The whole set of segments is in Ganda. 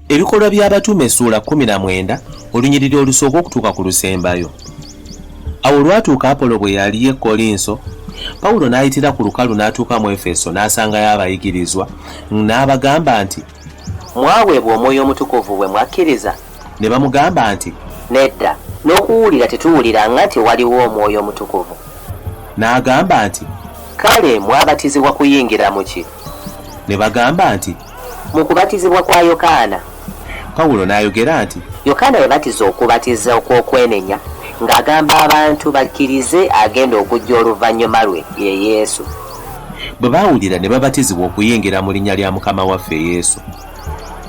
Ebikolwa by'Abatume Ssuula 19 olunyiriri olusooka okutuuka ku lusembayo. Awo olwatuuka Apolo bwe yali e Kolinso, Pawulo n'ayitira ku lukalu n'atuuka mu Efeso n'asangayo abayigirizwa n'abagamba nti, mwaweebwa Omwoyo Omutukuvu bwe mwakkiriza? Ne bamugamba nti, nedda, n'okuwulira tetuwuliranga nti waliwo Omwoyo Omutukuvu. N'agamba nti, kale mwabatizibwa kuyingira mu ki? Ne bagamba nti, mu kubatizibwa kwa Yokaana. Pawulo n'ayogera nti, Yokaana yabatiza okubatiza okw'okwenenya ng'agamba abantu bakkirize agenda okujja oluvannyuma lwe, ye Yesu. Bwe baawulira ne babatizibwa okuyingira mu linnya lya Mukama waffe Yesu.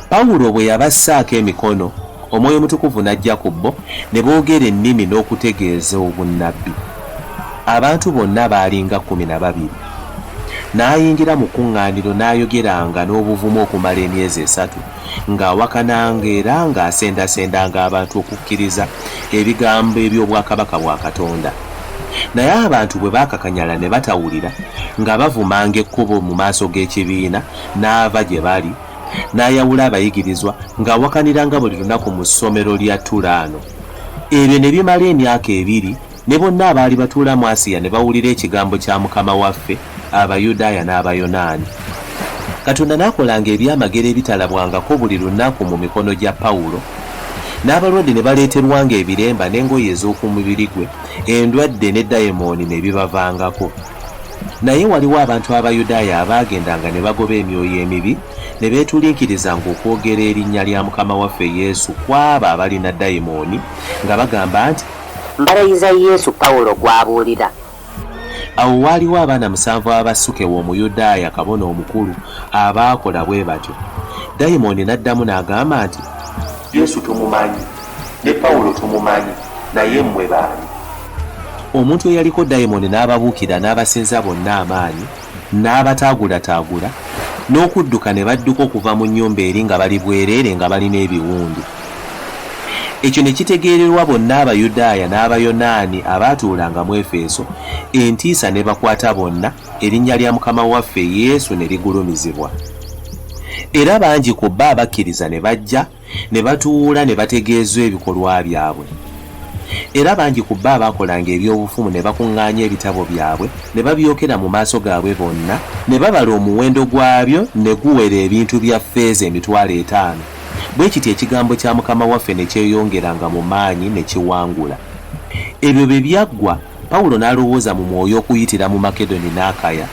Pawulo bwe yabassaako emikono, Omwoyo Omutukuvu n'ajja ku bo ne boogera ennimi n'okutegeeza obunnabbi. Abantu bonna baalinga 12. N'ayingira mu kuŋŋaaniro n'ayogeranga n'obuvumu okumala emyezi 3, ng'awakananga era ng'asendasendanga abantu okukkiriza ebigambo eby'obwakabaka bwa Katonda. Naye abantu bwe baakakanyala ne batawulira, nga bavumanga ekkubo mu maaso g'ekibiina, n'ava gye bali, n'ayawula abayigirizwa ng'awakaniranga buli lunaku mu ssomero lya Tulaano. Ebyo ne bimala emyaka 2, ne bonna abaali batuula mu Asiya ne bawulira ekigambo kya Mukama waffe, Abayudaaya n'Abayonaani. Katonda n'akolanga ebyamagero ebitalabwangako buli lunaku mu mikono gya Pawulo. N'abalwadde ne baleeterwanga ebiremba n'engoye ez'oku mubiri gwe, endwadde ne dayimooni ne bibavangako. Naye waliwo abantu Abayudaaya abaagendanga ne bagoba emyoyo emibi, ne beetulinkirizanga okwogera erinnya lya Mukama waffe Yesu kw'abo abalina dayimooni, nga bagamba nti, mbalayiza Yesu Pawulo gw'abuulira. Awo waaliwo abaana 7 abasukewa Omuyudaaya kabona omukulu abaakola bwe batyo. Dayimooni n'addamu n'agamba nti, Yesu tumumanyi, ne Pawulo tumumanyi, naye mmwe baani? Omuntu eyaliko dayimooni n'ababuukira n'abasinza bonna amaanyi, n'abataagulataagula, n'okudduka ne badduka okuva mu nnyumba eri nga bali bwereere nga balina ebiwundu. Ekyo ne kitegeererwa bonna Abayudaaya n'Abayonaani abaatuulanga mu Efeso, entiisa ne bakwata bonna, erinnya lya Mukama waffe Yesu ne ligulumizibwa. Era bangi ku bo abakkiriza ne bajja, ne batuula ne bategeezwa ebikolwa byabwe. Era bangi ku bo abaakolanga eby'obufumu ne bakuŋŋaanya ebitabo byabwe, ne babyokera mu maaso gaabwe bonna, ne babala omuwendo gwabyo ne guwera ebintu bya ffeeza 5,000. Bwe kiti ekigambo kya Mukama waffe ne kyeyongeranga mu maanyi ne kiwangula. Ebyo bwe byaggwa, Pawulo n'alowooza mu mwoyo okuyitira mu Makedoni n'Akaya,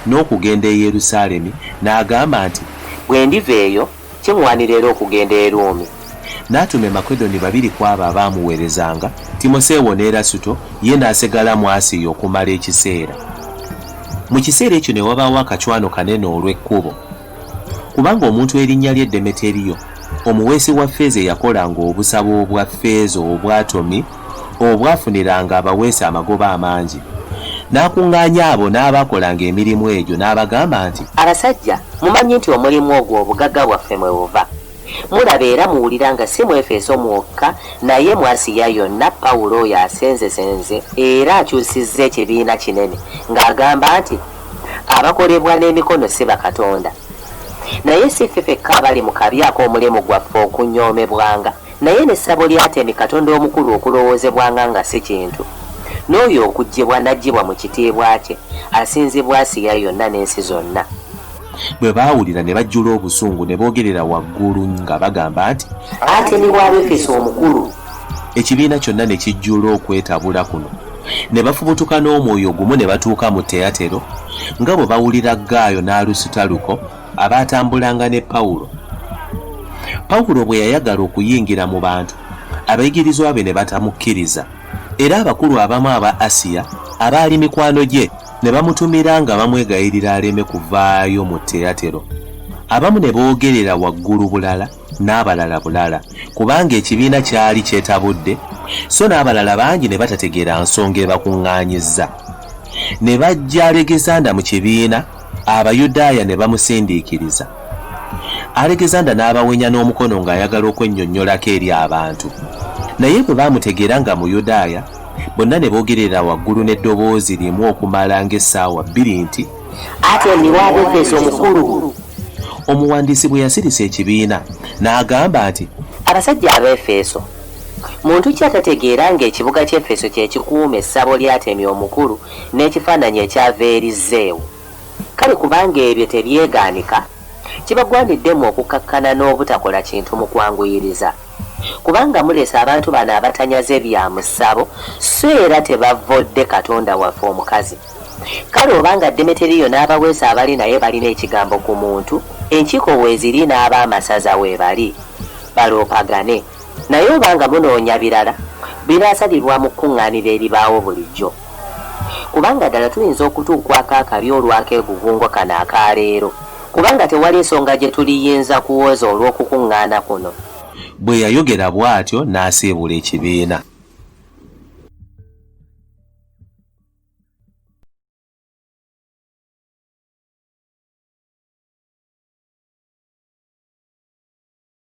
n'okugenda e Yerusaalemi, n'agamba nti, bwe ndiva eyo kiŋŋwanira era okugenda e Ruumi. N'atuma Makedoni 2 ku abo abaamuweerezanga, Timoseewo ne Erasuto, ye n'asigala mu Asiya okumala ekiseera. Mu kiseera ekyo ne wabaawo akacwano kanene olw'ekkubo, kubanga omuntu erinnya lye Demeteriyo, omuweesi wa ffeeza eyakolanga obusabo obwa ffeeza obwatomi obwafuniranga abaweesi amagoba amangi, n'akuŋŋaanya abo n'abaakolanga emirimu egyo n'abagamba nti, abasajja mumanyi nti omulimu ogwo obugagga bwaffe mwe buva. Mulaba era muwulira nga si mu Efeso mwokka, naye mu Asiya yonna Pawulo oyo asenzesenze era akyusizza ekibiina kinene, ng'agamba nti abakolebwa n'emikono si bakatonda. Naye si ffe fekka abali mu kabi ak'omulimu gwaffe okunyoomebwanga, naye n'essabo ly'Atemi Katonda omukulu okulowoozebwanga nga si kintu. N'oyo okuggyibwa n'aggyibwa mu kitiibwa kye, asinzibwa Asiya yonna n'ensi zonna. Bwe baawulira ne bajjula obusungu ne boogerera waggulu nga bagamba nti, Atemi wa Efeso omukulu. Ekibiina kyonna ne kijjula okwetabula kuno, ne bafubutuka n'omwoyo gumu ne batuuka mu Teyatero, nga bwe bawulira Gaayo n'Alusitaluko abaatambulanga ne Pawulo. Pawulo bwe yayagala okuyingira mu bantu, abayigirizwa be ne batamukkiriza, era abakulu abamu aba Asiya abaali mikwano gye ne bamutumira nga bamwegayirira aleme kuvaayo mu Teyatero. Abamu ne boogerera waggulu bulala, n'abalala bulala, kubanga ekibiina kyali kyetabudde, so n'abalala bangi ne batategeera nsonga ebakuŋŋaanyizza. Ne bajja Alegezanda mu kibiina, Abayudaaya ne bamusindiikiriza. Alegezanda n'abawenya n'omukono ng'ayagala okwennyonnyolako eri abantu. Naye bwe baamutegeera nga Muyudaaya, bonna ne boogerera waggulu n'eddoboozi limu okumala ng'essaawa 2 nti, Atemi wa Efeso omukulu. omuwandiisi bwe yasirisa ekibiina n'agamba nti abasajja ab'Efeso, muntu ki atategeera ng'ekibuga ky'Efeso kye kikuuma essabo ly'Atemi omukulu n'ekifaananyi ekyava eri Zeewu? Kale kubanga ebyo tebyegaanika, kibagwandiddemu okukkakkana n'obutakola kintu mu kwanguyiriza, kubanga mulesa abantu bano abatanyaze bya mu ssabo so era tebavodde Katonda waffe omukazi. Kale obanga Demeteriyo n'abaweesa abali naye balina ekigambo ku muntu, enkiiko weeziri n'ab'amasaza weebali baloopagane, naye obanga munoonya birala binaasalirwa mu kkuŋŋaaniro eribaawo bulijjo, kubanga ddala tuyinza okutuukwako akabi olw'akeegugungo kano akaleero, kubanga tewali ensonga gye tuliyinza kuwoza olw'okukuŋŋaana kuno. Bwe yayogera bw'atyo n'aseebula ekibiina.